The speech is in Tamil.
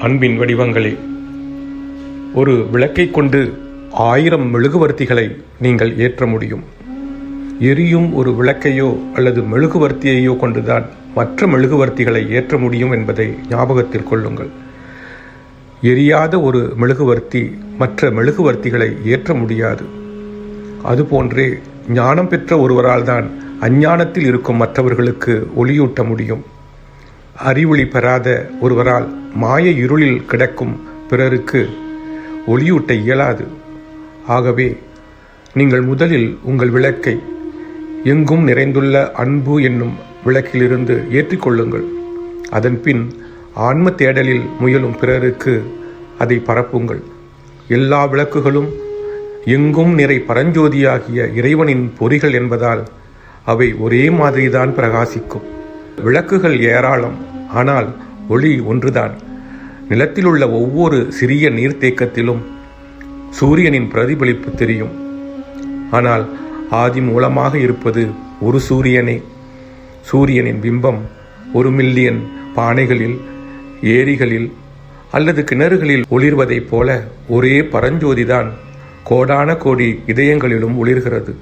அன்பின் வடிவங்களே, ஒரு விளக்கை கொண்டு 1000 மெழுகுவர்த்திகளை நீங்கள் ஏற்ற முடியும். எரியும் ஒரு விளக்கையோ அல்லது மெழுகுவர்த்தியையோ கொண்டுதான் மற்ற மெழுகுவர்த்திகளை ஏற்ற முடியும் என்பதை ஞாபகத்தில் கொள்ளுங்கள். எரியாத ஒரு மெழுகுவர்த்தி மற்ற மெழுகுவர்த்திகளை ஏற்ற முடியாது. அதுபோன்றே ஞானம் பெற்ற ஒருவரால் தான் அஞ்ஞானத்தில் இருக்கும் மற்றவர்களுக்கு ஒளியூட்ட முடியும். அறிவொளி பெறாத ஒருவரால் மாய இருளில் கிடக்கும் பிறருக்கு ஒளியூட்ட இயலாது. ஆகவே நீங்கள் முதலில் உங்கள் விளக்கை எங்கும் நிறைந்துள்ள அன்பு என்னும் விளக்கிலிருந்து ஏற்றிக்கொள்ளுங்கள். அதன்பின் ஆன்ம தேடலில் முயலும் பிறருக்கு அதை பரப்புங்கள். எல்லா விளக்குகளும் எங்கும் நிறை பரஞ்சோதியாகிய இறைவனின் பொறிகள் என்பதால் அவை ஒரே மாதிரிதான் பிரகாசிக்கும். விளக்குகள் ஏராளம், ஆனால் ஒளி ஒன்றுதான். நிலத்திலுள்ள ஒவ்வொரு சிறிய நீர்த்தேக்கத்திலும் சூரியனின் பிரதிபலிப்பு தெரியும். ஆனால் ஆதி மூலமாக இருப்பது ஒரு சூரியனே. சூரியனின் பிம்பம் 1 மில்லியன் பானைகளில், ஏரிகளில் அல்லது கிணறுகளில் ஒளிர்வதைப் போல ஒரே பரஞ்சோதிதான் கோடான கோடி இதயங்களிலும் ஒளிர்கிறது.